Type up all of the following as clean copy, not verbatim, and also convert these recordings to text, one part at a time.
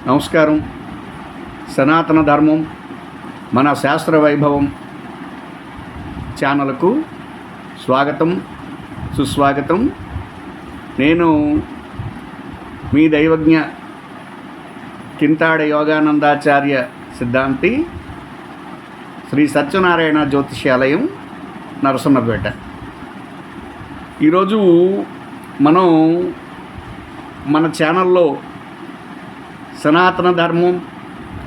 నమస్కారం. సనాతన ధర్మం మన శాస్త్ర వైభవం ఛానల్కు స్వాగతం, సుస్వాగతం. నేను మీ దైవజ్ఞ కింతాడ యోగానందాచార్య సిద్ధాంతి, శ్రీ సత్యనారాయణ జ్యోతిష్యాలయం, నరసన్నపేట. ఈరోజు మనం మన ఛానల్లో సనాతన ధర్మం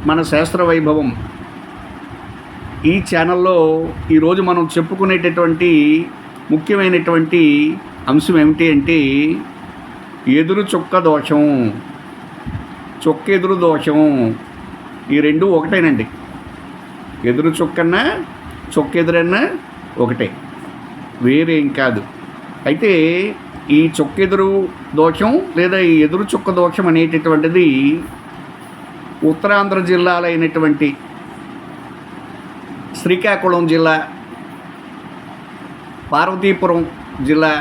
మన శాస్త్ర వైభవం ఈ ఛానల్లో ఈరోజు మనం చెప్పుకునేటటువంటి ముఖ్యమైనటువంటి అంశం ఏమిటి అంటే ఎదురు చుక్క దోషం, చొక్కెదురు దోషం. ఈ రెండు ఒకటేనండి. ఎదురు చుక్కన్నా చొక్కెదురన్నా ఒకటే, వేరేం కాదు. అయితే ఈ చొక్కెదురు దోషం లేదా ఈ ఎదురు చుక్క దోషం అనేటటువంటిది ఉత్తరాంధ్ర జిల్లాలైనటువంటి శ్రీకాకుళం జిల్లా, పార్వతీపురం జిల్లా,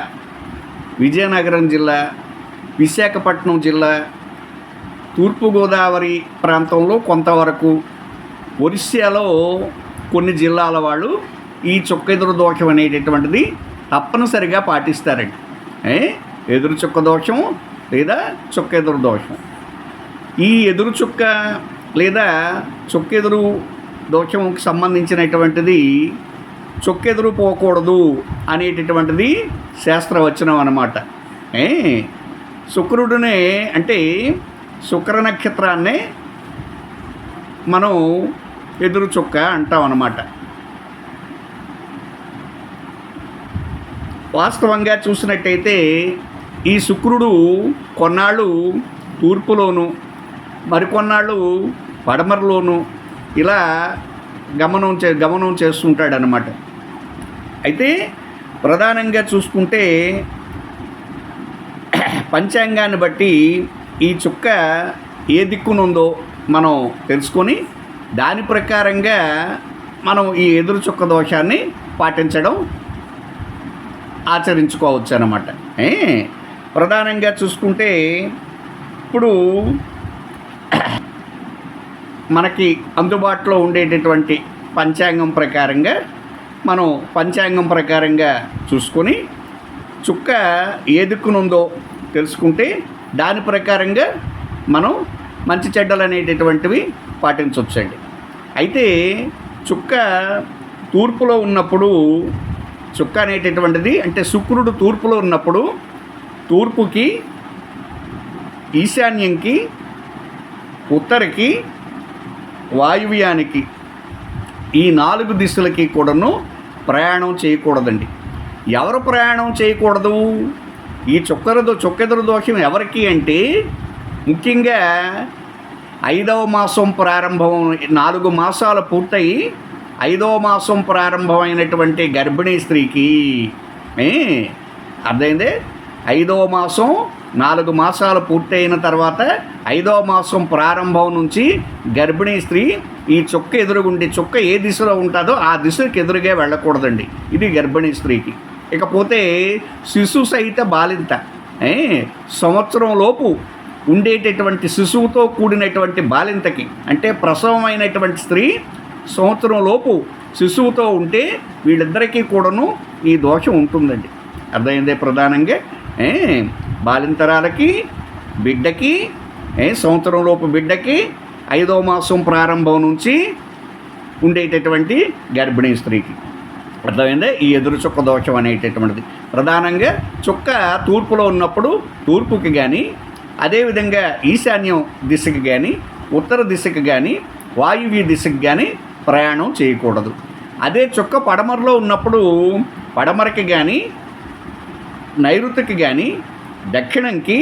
విజయనగరం జిల్లా, విశాఖపట్నం జిల్లా, తూర్పుగోదావరి ప్రాంతంలో కొంతవరకు, ఒరిస్సాలో కొన్ని జిల్లాల వాళ్ళు ఈ చొక్కెదురు దోషం అనేటటువంటిది తప్పనిసరిగా పాటిస్తారండి. ఎదురు చుక్క దోషం లేదా చొక్కెదురు దోషం. ఈ ఎదురు చుక్క లేదా చొక్కెదురు దోషంకి సంబంధించినటువంటిది చొక్కెదురు పోకూడదు అనేటటువంటిది శాస్త్రవచనం అన్నమాట. శుక్రుడినే అంటే శుక్ర నక్షత్రాన్నే మనం ఎదురు చుక్క అంటాం అన్నమాట. వాస్తవంగా చూసినట్టయితే ఈ శుక్రుడు కొన్నాళ్ళు తూర్పులోను మరికొన్నాళ్ళు పడమరలోను ఇలా గమనం చేస్తుంటాడనమాట. అయితే ప్రధానంగా చూసుకుంటే పంచాంగాన్ని బట్టి ఈ చుక్క ఏ దిక్కునుందో మనం తెలుసుకొని దాని ప్రకారంగా మనం ఈ ఎదురు చుక్క దోషాన్ని పాటించడం, ఆచరించుకోవచ్చు అన్నమాట. ప్రధానంగా చూసుకుంటే ఇప్పుడు మనకి అందుబాటులో ఉండేటటువంటి పంచాంగం ప్రకారంగా చూసుకొని చుక్క ఏ దిక్కునుందో తెలుసుకుంటే దాని ప్రకారంగా మనం మంచి చెడ్డలు అనేటటువంటివి పాటించవచ్చండి. అయితే చుక్క తూర్పులో ఉన్నప్పుడు, చుక్క అనేటటువంటిది అంటే శుక్రుడు తూర్పులో ఉన్నప్పుడు తూర్పుకి, ఈశాన్యంకి, ఉత్తరకి, వాయువ్యానికి ఈ 4 దిశలకి కూడాను ప్రయాణం చేయకూడదండి. ఎవరు ప్రయాణం చేయకూడదు? ఈ చొక్కెదురు దోషం ఎవరికి అంటే ముఖ్యంగా 5వ మాసం ప్రారంభం, 4 మాసాలు పూర్తయి 5వ మాసం ప్రారంభమైనటువంటి గర్భిణీ స్త్రీకి, అర్థమైందే, 5వ మాసం 4 మాసాలు పూర్తయిన తర్వాత 5వ మాసం ప్రారంభం నుంచి గర్భిణీ స్త్రీ ఈ చుక్క ఎదురుగుండి, చుక్క ఏ దిశలో ఉంటుందో ఆ దిశకు ఎదురుగా వెళ్ళకూడదండి. ఇది గర్భిణీ స్త్రీకి. ఇకపోతే శిశు సహిత బాలింత, సంవత్సరం లోపు ఉండేటటువంటి శిశువుతో కూడినటువంటి బాలింతకి, అంటే ప్రసవమైనటువంటి స్త్రీ సంవత్సరం లోపు శిశువుతో ఉంటే వీళ్ళిద్దరికీ కూడాను ఈ దోషం ఉంటుందండి. అర్థమైందే? ప్రధానంగా బాలింతరాలకి, బిడ్డకి, సంవత్సరం లోపు బిడ్డకి, 5వ మాసం ప్రారంభం నుంచి ఉండేటటువంటి గర్భిణీ స్త్రీకి. అర్థమైందే? ఈ ఎదురు చుక్క దోషం అనేటటువంటిది ప్రధానంగా చుక్క తూర్పులో ఉన్నప్పుడు తూర్పుకి కానీ, అదేవిధంగా ఈశాన్యం దిశకి కానీ, ఉత్తర దిశకి కానీ, వాయువ్య దిశకి కానీ ప్రయాణం చేయకూడదు. అదే చుక్క పడమరలో ఉన్నప్పుడు పడమరకి కానీ, నైరుతికి కానీ, దక్షిణంకి,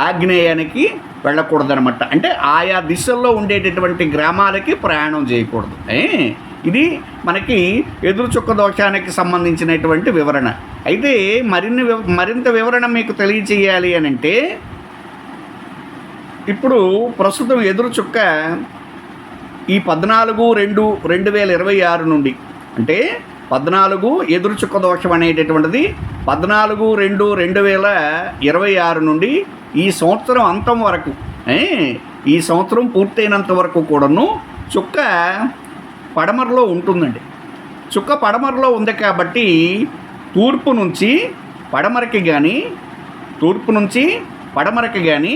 ఆగ్నేయానికి వెళ్ళకూడదనమాట. అంటే ఆయా దిశల్లో ఉండేటటువంటి గ్రామాలకి ప్రయాణం చేయకూడదు. ఇది మనకి ఎదురు చుక్క దోషానికి సంబంధించినటువంటి వివరణ. అయితే మరింత వివరణ మీకు తెలియచేయాలి అని అంటే, ఇప్పుడు ప్రస్తుతం ఎదురు చుక్క ఈ 14/2/2026 నుండి, అంటే 14 ఎదురు చుక్క దోషం అనేటటువంటిది 14/2/2026 నుండి ఈ సంవత్సరం అంతం వరకు ఈ సంవత్సరం పూర్తయినంత వరకు కూడాను చుక్క పడమరలో ఉంటుందండి. చుక్క పడమరలో ఉంది కాబట్టి తూర్పు నుంచి పడమరకి కానీ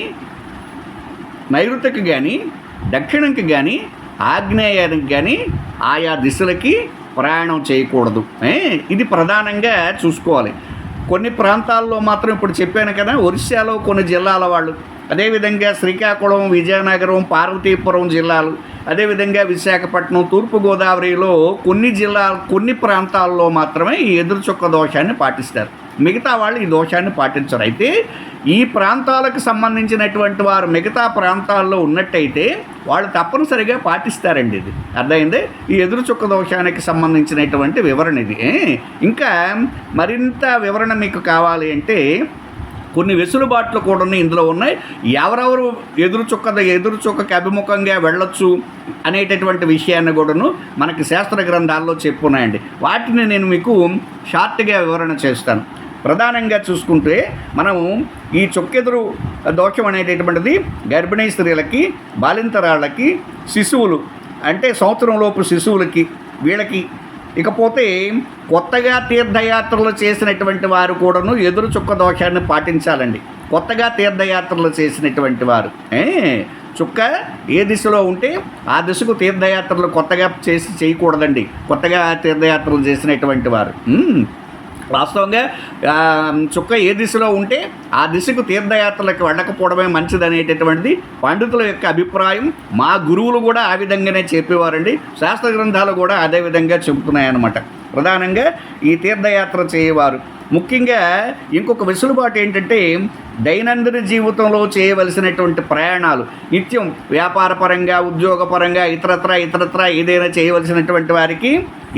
నైరుతికి కానీ దక్షిణంకి కానీ ఆగ్నేయానికి కానీ ఆయా దిశలకి ప్రయాణం చేయకూడదు. ఇది ప్రధానంగా చూసుకోవాలి. కొన్ని ప్రాంతాల్లో మాత్రం ఇప్పుడు చెప్పాను కదా, ఒరిస్సాలో కొన్ని జిల్లాల వాళ్ళు, అదేవిధంగా శ్రీకాకుళం, విజయనగరం, పార్వతీపురం జిల్లాలు, అదేవిధంగా విశాఖపట్నం, తూర్పుగోదావరిలో కొన్ని ప్రాంతాల్లో మాత్రమే ఈ ఎదురుచొక్క దోషాన్ని పాటిస్తారు. మిగతా వాళ్ళు ఈ దోషాన్ని పాటించరు. అయితే ఈ ప్రాంతాలకు సంబంధించినటువంటి వారు మిగతా ప్రాంతాల్లో ఉన్నట్టయితే వాళ్ళు తప్పనిసరిగా పాటిస్తారండి. ఇది అర్థమైంది. ఈ ఎదురుచొక్క దోషానికి సంబంధించినటువంటి వివరణ ఇది. ఇంకా మరింత వివరణ మీకు కావాలి అంటే కొన్ని వెసులుబాట్లు కూడా ఇందులో ఉన్నాయి. ఎవరెవరు ఎదురుచొక్కకి అభిముఖంగా వెళ్ళొచ్చు అనేటటువంటి విషయాన్ని కూడాను మనకి శాస్త్ర గ్రంథాల్లో చెప్పున్నాయండి. వాటిని నేను మీకు షార్ట్గా వివరణ చేస్తాను. ప్రధానంగా చూసుకుంటే మనము ఈ చొక్కెదురు దోషం అనేటటువంటిది గర్భిణీ స్త్రీలకి, బాలింతరాళ్ళకి, శిశువులు అంటే సంవత్సరంలోపు శిశువులకి, వీళ్ళకి, ఇకపోతే కొత్తగా తీర్థయాత్రలు చేసినటువంటి వారు కూడాను ఎదురు చుక్క దోషాన్ని పాటించాలండి. కొత్తగా తీర్థయాత్రలు చేసినటువంటి వారు చుక్క ఏ దిశలో ఉంటే ఆ దిశకు తీర్థయాత్రలు కొత్తగా చేయకూడదండి. కొత్తగా తీర్థయాత్రలు చేసినటువంటి వారు వాస్తవంగా చుక్క ఏ దిశలో ఉంటే ఆ దిశకు తీర్థయాత్రలకు వెళ్ళకపోవడమే మంచిదనేటటువంటిది పండితుల యొక్క అభిప్రాయం. మా గురువులు కూడా ఆ విధంగానే చెప్పేవారండి. శాస్త్ర గ్రంథాలు కూడా అదే విధంగా చెబుతున్నాయన్నమాట. ప్రధానంగా ఈ తీర్థయాత్ర చేయవారు ముఖ్యంగా ఇంకొక వెసులుబాటు ఏంటంటే దైనందిన జీవితంలో చేయవలసినటువంటి ప్రయాణాలు, నిత్యం వ్యాపారపరంగా, ఉద్యోగపరంగా, ఇతరత్ర ఏదైనా చేయవలసినటువంటి వారికి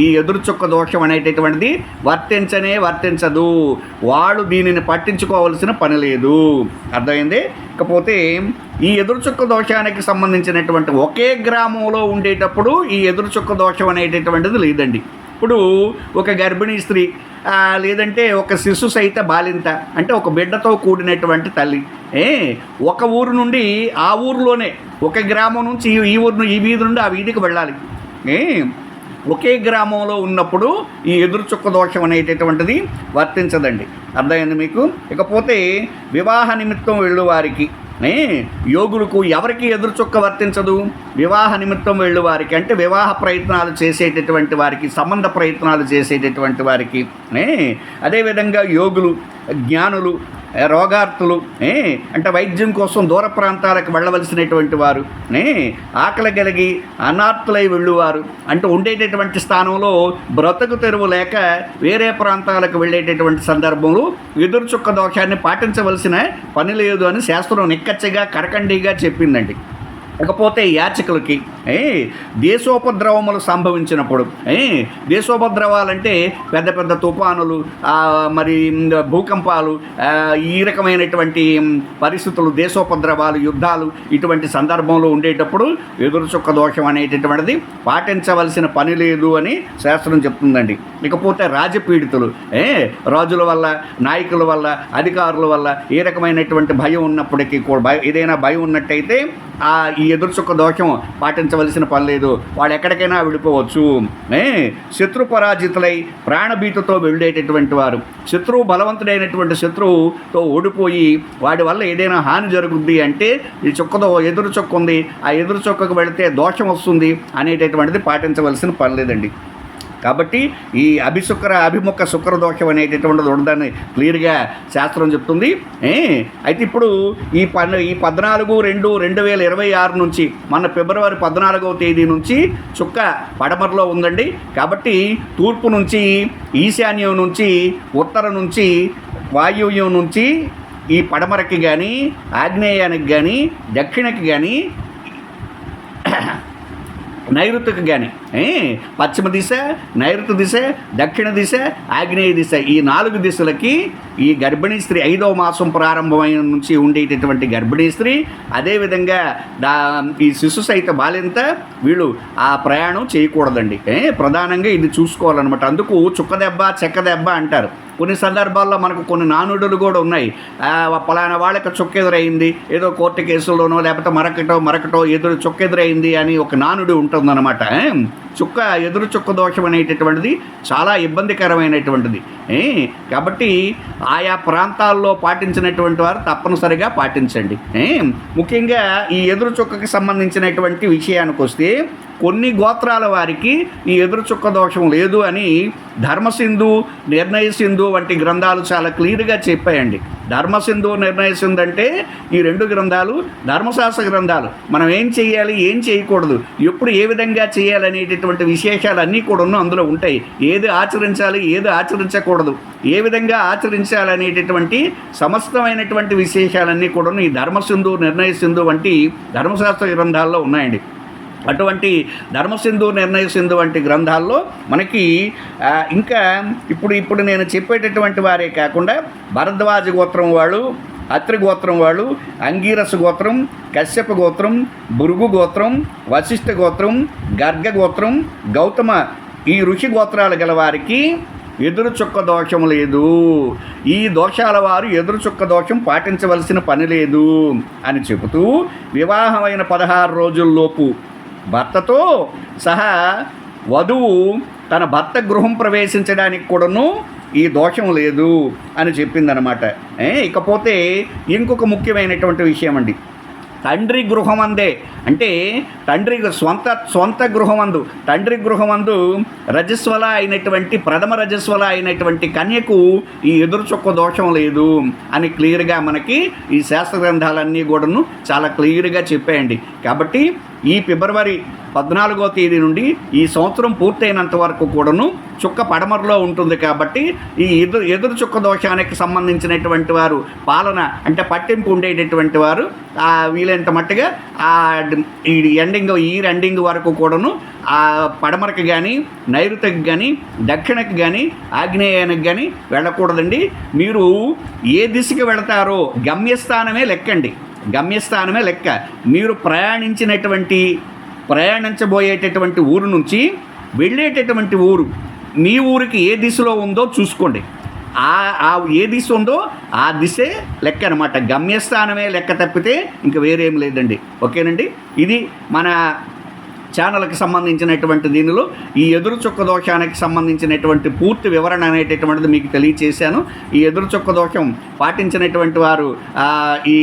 ఈ ఎదురుచొక్క దోషం అనేటటువంటిది వర్తించదు. వాళ్ళు దీనిని పట్టించుకోవాల్సిన పని లేదు. అర్థమైంది. ఇకపోతే ఈ ఎదురుచొక్క దోషానికి సంబంధించినటువంటి ఒకే గ్రామంలో ఉండేటప్పుడు ఈ ఎదురుచొక్క దోషం అనేటటువంటిది లేదండి. ఇప్పుడు ఒక గర్భిణీ స్త్రీ లేదంటే ఒక శిశు సహిత బాలింత అంటే ఒక బిడ్డతో కూడినటువంటి తల్లి ఒక ఊరు నుండి ఆ ఊరిలోనే ఒక గ్రామం నుంచి ఈ వీధి నుండి ఆ వీధికి వెళ్ళాలి. ఒకే గ్రామంలో ఉన్నప్పుడు ఈ ఎదురుచొక్క దోషం అనేటటువంటిది వర్తించదండి. అర్థమైంది మీకు. ఇకపోతే వివాహ నిమిత్తం వెళ్ళువారికి యోగులకు ఎవరికి ఎదురుచొక్క వర్తించదు? వివాహ నిమిత్తం వెళ్ళు వారికి అంటే వివాహ ప్రయత్నాలు చేసేటటువంటి వారికి, సంబంధ ప్రయత్నాలు చేసేటటువంటి వారికి, అదేవిధంగా యోగులు, జ్ఞానులు, రోగార్తులు అంటే వైద్యం కోసం దూర ప్రాంతాలకు వెళ్ళవలసినటువంటి వారు, ఆకలి కలిగి అనార్తులై వెళ్ళువారు అంటే ఉండేటటువంటి స్థానంలో బ్రతుకు తెరువు లేక వేరే ప్రాంతాలకు వెళ్ళేటటువంటి సందర్భంలో ఎదురుచొక్క దోషాన్ని పాటించవలసిన పని లేదు అని శాస్త్రం నిక్కచ్చిగా కరకండిగా చెప్పిందండి. ఇకపోతే యాచకులకి దేశోపద్రవములు సంభవించినప్పుడు, దేశోపద్రవాలంటే పెద్ద పెద్ద తుఫానులు, మరి భూకంపాలు, ఈ రకమైనటువంటి పరిస్థితులు, దేశోపద్రవాలు, యుద్ధాలు, ఇటువంటి సందర్భంలో ఉండేటప్పుడు ఎదురుచొక్క దోషం అనేటటువంటిది పాటించవలసిన పని లేదు అని శాస్త్రం చెప్తుందండి. ఇకపోతే రాజపీడితులు, రాజుల వల్ల, నాయకుల వల్ల, అధికారుల వల్ల ఏ రకమైనటువంటి భయం ఉన్నప్పటికీ కూడా ఏదైనా భయం ఉన్నట్టయితే ఈ ఎదురుచొక్క దోషం పాటించవలసిన పని లేదు. వాళ్ళు ఎక్కడికైనా వెళ్ళిపోవచ్చు. శత్రు పరాజితులై ప్రాణభీతితో వెళ్ళేటటువంటి వారు, శత్రువు బలవంతుడైనటువంటి శత్రువుతో ఓడిపోయి వాడి వల్ల ఏదైనా హాని జరుగుద్ది అంటే ఈ ఎదురు చొక్క ఉంది, ఆ ఎదురు చొక్కకు వెళితే దోషం వస్తుంది అనేటటువంటిది పాటించవలసిన పని లేదండి. కాబట్టి ఈ అభిముఖ శుక్ర దోషం అనేటటువంటిది ఉండదని క్లియర్గా శాస్త్రం చెప్తుంది. అయితే ఇప్పుడు ఈ 14/2/2026 నుంచి మన ఫిబ్రవరి 14వ తేదీ నుంచి చుక్క పడమరలో ఉందండి. కాబట్టి తూర్పు నుంచి, ఈశాన్యం నుంచి, ఉత్తరం నుంచి, వాయువ్యం నుంచి ఈ పడమరకి కానీ, ఆగ్నేయానికి కానీ, దక్షిణకి కానీ, నైరుతికి కానీ, పశ్చిమ దిశ, నైరుతి దిశ, దక్షిణ దిశ, ఆగ్నేయ దిశ, ఈ 4 దిశలకి ఈ గర్భిణీ స్త్రీ 5వ మాసం ప్రారంభమైన నుంచి ఉండేటటువంటి గర్భిణీ స్త్రీ, అదేవిధంగా ఈ శిశు సహిత బాలింత వీళ్ళు ఆ ప్రయాణం చేయకూడదండి. ప్రధానంగా ఇది చూసుకోవాలన్నమాట. అందుకు చుక్క దెబ్బ, చెక్క దెబ్బ అంటారు. కొన్ని సందర్భాల్లో మనకు కొన్ని నానుడులు కూడా ఉన్నాయి. పలానా వాళ్ళకి చుక్క ఎదురైంది, ఏదో కోర్టు కేసులోనో లేకపోతే మరొకటో ఎదురు చుక్క ఎదురైంది అని ఒక నానుడు ఉంటుందన్నమాట. ఎదురు చుక్క దోషం అనేటటువంటిది చాలా ఇబ్బందికరమైనటువంటిది. కాబట్టి ఆయా ప్రాంతాల్లో పాటించినటువంటి వారు తప్పనిసరిగా పాటించండి. ముఖ్యంగా ఈ ఎదురు చుక్కకి సంబంధించినటువంటి విషయానికి వస్తే కొన్ని గోత్రాల వారికి ఈ ఎదురు చుక్క దోషం లేదు అని ధర్మసింధు, నిర్ణయ సింధు వంటి గ్రంథాలు చాలా క్లియర్గా చెప్పాయండి. ధర్మసింధు, నిర్ణయ సింధు అంటే ఈ 2 గ్రంథాలు ధర్మశాస్త్ర గ్రంథాలు. మనం ఏం చేయాలి, ఏం చేయకూడదు, ఎప్పుడు ఏ విధంగా చేయాలనేటటువంటి విశేషాలన్నీ కూడా అందులో ఉంటాయి. ఏది ఆచరించాలి, ఏది ఆచరించకూడదు, ఏ విధంగా ఆచరించాలనేటటువంటి సమస్తమైనటువంటి విశేషాలన్నీ కూడా ఈ ధర్మసింధు, నిర్ణయ సింధు వంటి ధర్మశాస్త్ర గ్రంథాల్లో ఉన్నాయండి. అటువంటి ధర్మసింధు, నిర్ణయ సింధు వంటి గ్రంథాల్లో మనకి ఇంకా ఇప్పుడు నేను చెప్పేటటువంటి వారే కాకుండా భరద్వాజ గోత్రం వాళ్ళు, అత్రి గోత్రం వాళ్ళు, అంగీరస గోత్రం, కశ్యప గోత్రం, భృగు గోత్రం, వశిష్ఠ గోత్రం, గర్గ గోత్రం, గౌతమ ఈ ఋషి గోత్రాలు గల వారికి ఎదురు చుక్క దోషం లేదు. ఈ దోషాల వారు ఎదురు చుక్క దోషం పాటించవలసిన పని లేదు అని చెబుతూ వివాహమైన 16 రోజుల్లోపు భర్తతో సహా వధువు తన భర్త గృహం ప్రవేశించడానికి కూడాను ఈ దోషం లేదు అని చెప్పిందనమాట. ఇకపోతే ఇంకొక ముఖ్యమైనటువంటి విషయం అండి, తండ్రి గృహమందే అంటే తండ్రి సొంత గృహమందు, తండ్రి గృహమందు రజస్వల అయినటువంటి ప్రథమ రజస్వల అయినటువంటి కన్యకు ఈ ఎదురు చుక్క దోషం లేదు అని క్లియర్గా మనకి ఈ శాస్త్ర గ్రంథాలన్నీ కూడాను చాలా క్లియర్గా చెప్పాయండి. కాబట్టి ఈ ఫిబ్రవరి 14వ తేదీ నుండి ఈ సంవత్సరం పూర్తయినంత వరకు కూడాను చుక్క పడమరలో ఉంటుంది. కాబట్టి ఈ ఎదురు చుక్క దోషానికి సంబంధించినటువంటి వారు పాలన అంటే పట్టింపు ఉండేటటువంటి వారు వీలైనంత మట్టుగా ఈ ఎండింగ్ వరకు కూడాను ఆ పడమరకు కానీ, నైరుతికి కానీ, దక్షిణకి కానీ, ఆగ్నేయానికి కానీ వెళ్ళకూడదండి. మీరు ఏ దిశకి వెళతారో గమ్యస్థానమే లెక్కండి, గమ్యస్థానమే లెక్క. మీరు ప్రయాణించబోయేటటువంటి ఊరు నుంచి వెళ్ళేటటువంటి ఊరు మీ ఊరికి ఏ దిశలో ఉందో చూసుకోండి. ఏ దిశ ఉందో ఆ దిశే లెక్క అనమాట. గమ్యస్థానమే లెక్క తప్పితే ఇంక వేరేం లేదండి. ఓకేనండి, ఇది మన ఛానల్కి సంబంధించినటువంటి దీనిలో ఈ ఎదురు చుక్క దోషానికి సంబంధించినటువంటి పూర్తి వివరణ అనేటటువంటిది మీకు తెలియచేశాను. ఈ ఎదురు చుక్క దోషం పాటించినటువంటి వారు ఈ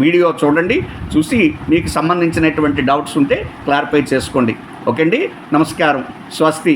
వీడియో చూడండి, చూసి మీకు సంబంధించినటువంటి డౌట్స్ ఉంటే క్లారిఫై చేసుకోండి. ఓకే అండి, నమస్కారం, స్వస్తి.